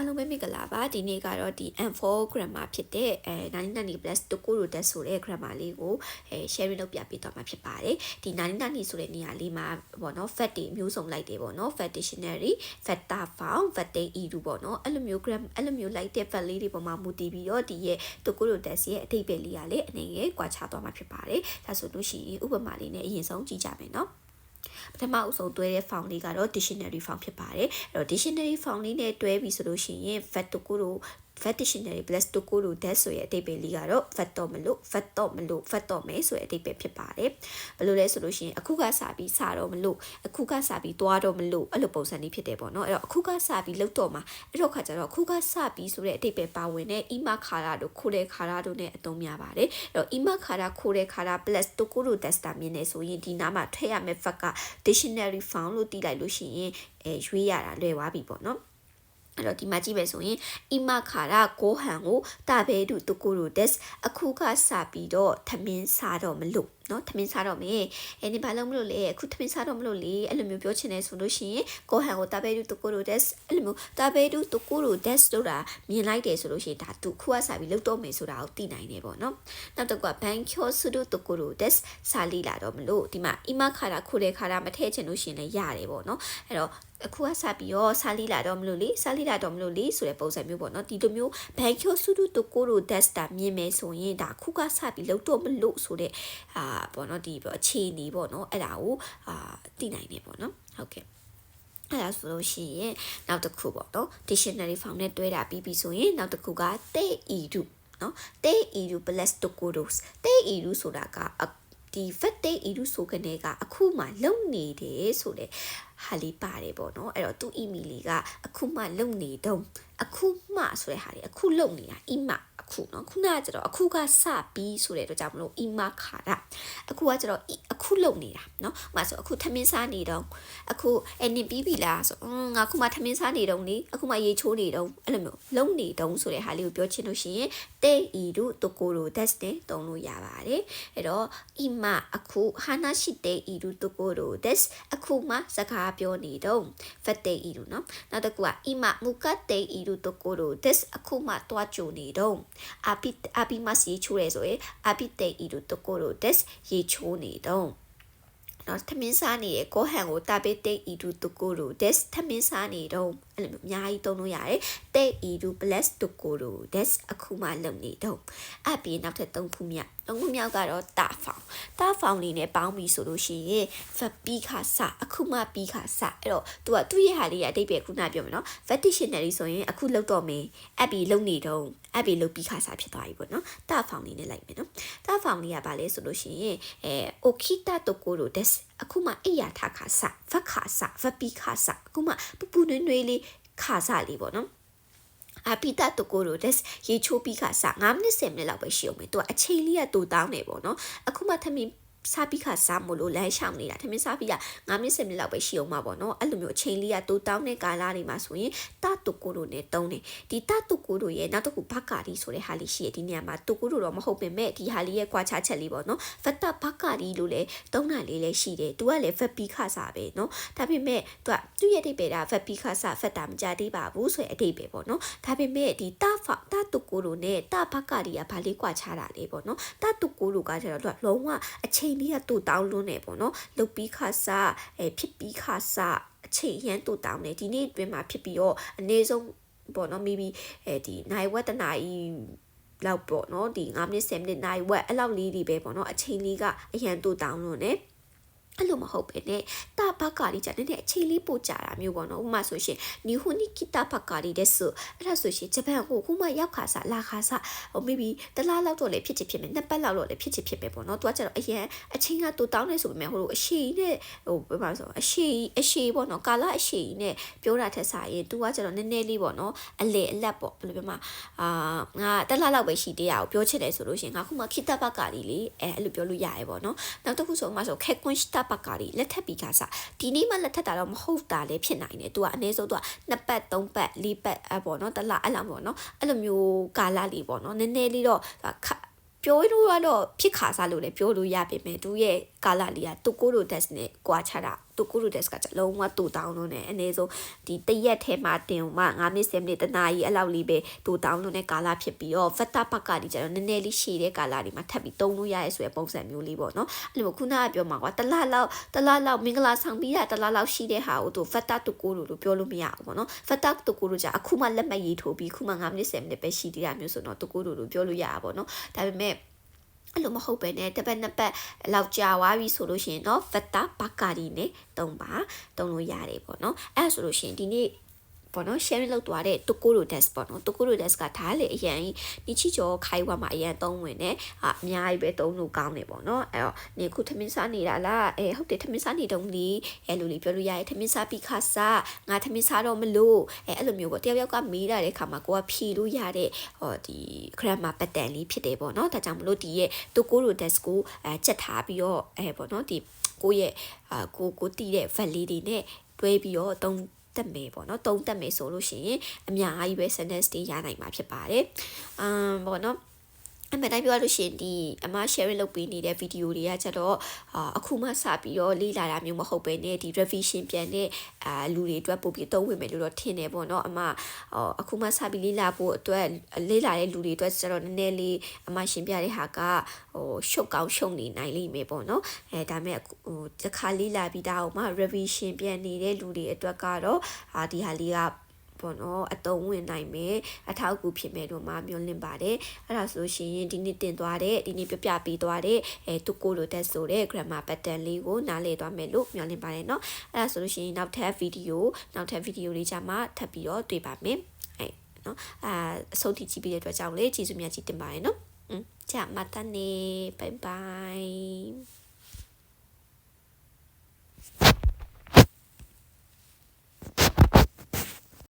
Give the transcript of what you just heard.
အားလုံးပဲမင်္ဂလာပါဒီနေ့ကတော့ဒီ M4 grammar ဖြစ်တဲ့90 plus တကူရိုတက်ဆိုတဲ့ grammar လေးကိုsharing လုပ်ပြပေးသွားမှာဖြစ်ပါတယ်ဒီ90ဆိုတဲ့နေရာလေးမှာပေါ့နော် fact တွေမျိုးစုံလိုက်တယ်ပေါ့နော် fact dictionary factor found fact edu ပေါ့နော်အဲ့လိုမျိုး အဲ့လိုမျိုးလိုက်တဲ့ fact လေးတွေပေါ်မှာမူတည်ပြီးတော့ဒီရဲ့တကူရိုတက်ရဲ့အဓိပ္ပာယ်လေးကလည်းအနေငယ်ကွာခြားသွားမှာဖြစ်ပါတယ်ဒါဆိုလို့ရှိရင်ဥပမာလေးနဲ့အရင်ဆုံးကြည့်ကြမယ်နော်ပထမအဆုံးတွဲတဲ့ found လေးကတော့ dictionary found ဖြစ်ပါတယ်အဲ့တော့ dictionary found လေးနဲ့တွဲပြီးဆိုလို့ရှိရင် fact တကူရိုfact dictionary plus တကူရို that ဆိုရဲ့အဓိပ္ပာယ်လေးကတော့ fact တော့မလို့ fact တော့မလို့ fact တော့မယ်ဆိုရဲ့အဓိပ္ပာယ်ဖြစ်ပါတယ်ဘယ်လိုလဲဆိုလို့ရှိရင်အခုကစပြီးစတော့မလို့အခုကစပြီးသွားတော့မလို့အဲ့လိုပုံစံလေးဖြစ်တယ်ပေါ့နော်အဲ့တော့အခုကစပြီးလောက်တော့မှာအဲ့တော့ခါကျတော့အခုကစပြီးဆိုတဲ့အဓိပ္ပာယ်ပါဝင်တဲ့ ima ခါရတို့ခိုးတဲ့ခါရတို့နဲ့အသုံးများပါတယ်အဲ့တော့ ima ခါရခိုးတဲ့ခါရ plus တကူရို that တာမြင်နေဆိုရင်ဒီနားမှာထည့်ရမယ့် fact က dictionary found လို့တည်လိုက်လို့ရှိရင်ရွေးရတာလွယ်သွားပြီပေါ့နော်အဲ့တော့ဒီမှာကြည့်ပဲဆိုရင် ima ခါရကိုဟန်ကိုတဘဲတုတကူရို des အခုကစပြီးတော့သမင်းစားတော့မလို့နော်သမင်းစားတော့မယ်ဒီဘာလို့မလို့လဲအခုသမင်းစားတော့မလို့လေအဲ့လိုမျိုးပြောချင်တယ်ဆိုလို့ရှိရင်ကိုဟန်ကိုတဘဲတုတကူရို des အဲ့လိုမျိုးတဘဲတုတကူရို des ဆိုတာမြင်လိုက်တယ်ဆိုလို့ရှိရင်ဒါသူခုကစပြီးလောက်တော့မယ်ဆိုတာကိုသိနိုင်တယ်ပေါ့နော်နောက်တစ်ခုကဘန်ချောဆူတုတကူရို des စာလီလာတော့မလို့ဒီမှာ ima ခါရခိုးတဲ့ခါရမထည့်ချင်လို့ရှိရင်လည်းရတယ်ပေါ့နော်အဲ့တော့အခုကစပြီးတော့စာလီလာတော့မလို့လေစာလီလာတော့မလို့လေဆိုတဲ့ပုံစံမျိုးပေါ့နော်ဒီလိုမျိုးဘန်ချောဆူတုတကူရို des တာမြင်မယ်ဆိုရင်ဒါခုကစပြီးလောက်တော့မလို့ဆိုတဲ့ပေါ့နော်ဒီအခြေအနေပေါ့နော်အဲ့ဒါကိုသိနိုင်တယ်ပေါ့နော်ဟုတ်ကဲ့အဲ့ဒါဆိုလို့ရှိရင်နောက်တစ်ခုပေါ့နော် dictionary found နဲ့တွဲတာပြီးပြီဆိုရင်နောက်တစ်ခုက te edu နော် te edu plus tokoros te edu ဆိုတာကဒီ fact te edu ဆိုကနေကအခုမှလုံနေတယ်ဆိုတဲ့ဟာလေးပါတယ်ပေါ့နော်အဲ့တော့သူ့ email ကအခုမှလုံနေတော့အခုမှဆိုတဲ့ဟာလေးအခုလုံနေတာ emailခုနော်ခုနကကျတော့အခုကစပြီးဆိုတဲ့တော့ကြောင့်မလို့ ima ခါရအခုကကျတော့အခုလုံနေတာနော်ဥပမာဆိုအခုထမင်းစားနေတော့အခုနေပြီးပြီလားဆိုငါခုမှထမင်းစားနေတော့နေအခုမှရေချိုးနေတော့အဲ့လိုမျိုးလုံနေတော့ဆိုတဲ့ဟာလေးကိုပြောချင်လို့ရှိရင် te iru tokoro das နဲ့တုံးလို့ရပါတယ်အဲ့တော့ ima အခုhana shite iru tokoro das အခုမှစကားပြောနေတော့ fatte iru နော်နောက်တစ်ခုက ima mukatte iru tokoro das အခုမှတွားကြိုနေတော့アビマスရေချိုးရဲဆိုရင်アビテイルところですရေချိုးနေတော့နော်သမင်းစားနေရကိုဟန်ကိုတာဘေတေအီဒူတကိုရို des သမင်းစားနေတော့အဲ့လိုအများကြီးသုံးလို့ရတယ်တေအီဒူ plus တကိုရို des အခုမှလုံနေတော့အပြင်နောက်ထပ်3ခုမြောက်ကတော့တာဖောင်လေးနဲ့ပေါင်းပြီးဆိုလို့ရှိရင် verb ပြီးခါစအခုမှပြီးခါစအဲ့တော့သူ့ရဲ့ဟာလေးကအတိတ်ပဲခုနပြောမယ်နော် verb dictionary ဆိုရင်အခုလုံတော့မယ်အပြင်လုံနေတော့အပြင်လုံပြီးခါစဖြစ်သွားပြီပေါ့နော်တာဖောင်လေးနဲ့လိုက်မယ်နော်တာဖောင်လေးကဘာလဲဆိုလို့ရှိရင်okita tokoro des အခုမှအိယာထားခါစ verb ခါစ verb ပြီးခါစအခုမှပူပူနွေးနွေးလေးခါစလေးပေါ့နော်အပိတတကိုရို des ရေချိုးပြီးခါစ9မိနစ်10မိနစ်လောက်ပဲရှိအောင်မယ်သူကအချိန်လေးကတူတောင်းနေပေါ့နော်အခုမှသမီးစားပြီးခါစားမလို့လမ်းရှောင်နေတာသမင်းစားပြီးက9မိနစ်10မိနစ်လောက်ပဲရှိအောင်မှာပေါ့နော်အဲ့လိုမျိုးအချိန်လေးကတူတောင်းတဲ့ကာလတွေမှာဆိုရင်တတုကိုရိုနဲ့တုံးတယ်ဒီတတုကိုရိုရဲ့နောက်တစ်ခုဘကာရီဆိုတဲ့ဟာလေးရှိရဒီနေရာမှာတုကိုရိုတော့မဟုတ်ပင်မဲ့ဒီဟာလေးရဲ့ကွာခြားချက်လေးပေါ့နော်ဖတ်တဘကာရီလို့လဲတုံးတာလေးလည်းရှိတယ်သူကလည်းဖက်ပြီးခါစားပဲနော်ဒါပေမဲ့သူ့ရဲ့အဓိပ္ပာယ်ကဖက်ပြီးခါစားဖက်တာမကြသေးပါဘူးဆိုတဲ့အဓိပ္ပာယ်ပေါ့နော်ဒါပေမဲ့ဒီတတုကိုရိုနဲ့တဘကာရီကဘာလေးကွာခြားတာလေးပေါ့နော်တတုကိုရိုကကျတော့သူကလုံးဝအချိန်လေးကတူတောင်းလွန်းနေပေါ့နော်လုတ်ပြီးခါစားဖြစ်ပြီးခါစားအချိန်ရန်တူတောင်းနေဒီနေ့အတွင်းမှာဖြစ်ပြီးတော့အနည်းဆုံးပေါ့နော် maybe ဒီနိုင်ဝက်တနာကြီးလောက်ပေါ့နော်ဒီ9မိနစ်10မိနစ်နိုင်ဝက်အဲ့လောက်လေးတွေပဲပေါ့နော်အချိန်လေးကအရန်တူတောင်းလွန်းနေအဲ့လိုမဟုတ်ပဲねတာဘကာရီကြတဲ့နဲ့အချိန်လေးပို့ကြတာမျိုးပေါ့နော်ဥပမာဆိုရှင်နီဟူနီကီတာဘကာရီတဲ့ဆိုအဲ့ဒါဆိုရှင်ဂျပန်ကိုခုမှရောက်ခါစားလာခါစားmaybe တလားလောက်တော့လည်းဖြစ်ဖြစ်မယ်နှစ်ပတ်လောက်တော့လည်းဖြစ်ဖြစ်ပဲပေါ့နော်သူကကျတော့အရင်အချိန်ကတူတောင်းနေဆိုပေမဲ့ဟိုလိုအရှိနဲ့ဘယ်မှာဆိုအရှိပေါ့နော်ကာလအရှိနဲ့ပြောတာထက်စားရင်သူကကျတော့နည်းနည်းလေးပေါ့နော်အလေအလက်ပေါ့ဘယ်လိုပြောမှာငါတလားလောက်ပဲရှိသေးရအောင်ပြောချင်တယ်ဆိုလို့ရှင်ငါခုမှကီတာဘကာရီလေအဲ့လိုပြောလို့ရတယ်ပေါ့နော်နောက်တစ်ခုဆိုမှဆိုခဲကွန်စတာပကာရီလက်ထပ်ပြီးခါစားဒီနေ့မှလက်ထပ်တာတော့မဟုတ်တာလည်းဖြစ်နိုင်တယ်သူကအနည်းဆုံးသူက2ပတ်3ပတ်4ပတ်ပေါ့နော်တလားအဲ့လိုပေါ့နော်အဲ့လိုမျိုးကာလလေးပေါ့နော်နည်းနည်းလေးတော့ပြောလို့ကတော့ဖြစ်ခါစားလို့လည်းပြောလို့ရပေမဲ့သူရဲ့ကာလလေးကတူကိုရို des နဲ့ကွာခြားတာ တူကူရူဒက်ကလုံးဝတူတောင်းလို့နဲ့အနေဆိုဒီတရက်ထဲမှာတင်မှ9မိနစ်10မိနစ်တနာရီအဲ့လောက်လေးပဲတူတောင်းလို့နဲ့ကာလာဖြစ်ပြီးတော့ဖတ်တာပတ်ကဒီကျတော့နည်းနည်းလေးရှည်တဲ့ကာလာတွေမှာထပ်ပြီးတုံးလို့ရရဲဆိုတဲ့ပုံစံမျိုးလေးပေါ့နော်အဲ့လိုခုနကပြောမှာကွာတလားလောက်မင်္ဂလာဆောင်ပြီးတာတလားလောက်ရှိတဲ့ဟာကိုသူဖတ်တာတူကူရူလို့ပြောလို့မရဘူးပေါ့နော်ဖတ်တာတူကူရူကြအခုမှလက်မရေးထိုးပြီးခုမှ9မိနစ်10မိနစ်ပဲရှိသေးတာမျိုးဆိုတော့တူကူရူလို့ပြောလို့ရတာပေါ့နော်ဒါပေမဲ့အဲ့လိုမဟုတ်ပဲနဲ့တစ်ပတ်နှစ်ပတ်လောက်ကြာသွားပြီဆိုလို့ရှိရင်တော့ဖတ်တာဘကာဒီနဲ့တုံလို့ရတယ်ပေါ့နော်အဲ့ဒါဆိုလို့ရှိရင်ဒီနေ့ပေါ့နော် sharing လုပ်သွားတဲ့ Tokoro desk ပေါ့နော် Tokoro desk ကဒါလေအရင်နိချီကျော်ခိုင်းဝါမှာအရင်သုံးဝင်နေအများကြီးပဲသုံးလို့ကောင်းနေပေါ့နော်အဲ့တော့နေခုထမင်းစားနေတာလားဟုတ်တယ်ထမင်းစားနေတုံးလीအဲ့လိုလေးပြောလို့ရတယ်ထမင်းစားပြီးခါစားငါထမင်းစားတော့မလို့အဲ့လိုမျိုးပေါ့တယောက်ကမေးတာတဲ့ခါမှာကိုကဖြေလို့ရတဲ့ဒီ grammar pattern လေးဖြစ်တယ်ပေါ့နော်ဒါကြောင့်မလို့ဒီရဲ့ Tokoro desk ကိုချက်ထားပြီးတော့ပေါ့နော်ဒီကိုရဲ့ကိုတီးတဲ့ value တွေနဲ့တွဲပြီးတော့တက်မယ်ပေါ့နော်တက်မယ်ဆိုလို့ရှိရင်အများကြီးပဲ sentence တွေရနိုင်မှာဖြစ်ပါတယ်ပေါ့နော်အမှန်တိုင်းပြောရလို့ရှိရင်ဒီအမ sharing လုပ်ပေးနေတဲ့ video တွေကကျတော့အခုမှစပြီးတော့လေ့လာတာမျိုးမဟုတ်ပဲねဒီ revision ပြန်တဲ့လူတွေအတွက်ပို့ပြီးသုံးဝင်မယ်လို့တော့ထင်တယ်ပေါ့နော်အမအခုမှစပြီးလေ့လာဖို့အတွက်လေ့လာတဲ့လူတွေအတွက်ကျတော့နည်းနည်းလေးအမရှင်းပြတဲ့ဟာကရှုပ်ကောင်းရှုံနေနိုင်လိမ့်မယ်ပေါ့နော်ဒါပေမဲ့တစ်ခါလေ့လာပြီးတော့မှ revision ပြန်နေတဲ့လူတွေအတွက်ကတော့ဒီဟာလေးကပေါ့နော်အတုံးဝင်နိုင်မယ်အထောက်အကူဖြစ်မယ်လို့မှမျှော်လင့်ပါတယ်အဲ့ဒါဆိုရှင်ဒီနေ့တင်သွားတဲ့ဒီနေ့ပြပြပေးသွားတဲ့တူကိုလိုတက်ဆိုတဲ့ grammar pattern လေးကိုနားလည်သွားမယ်လို့မျှော်လင့်ပါတယ်เนาะအဲ့ဒါဆိုလို့ရှင်နောက်ထပ်ဗီဒီယိုလေးကြမှာထပ်ပြီးတော့တွေ့ပါမယ်เนาะအဆုံးထိကြည့်ပြီးတဲ့အတွက်ကြောင့်လေကျေးဇူးများကြီးတင်ပါတယ်เนาะじゃあまたねバイバイ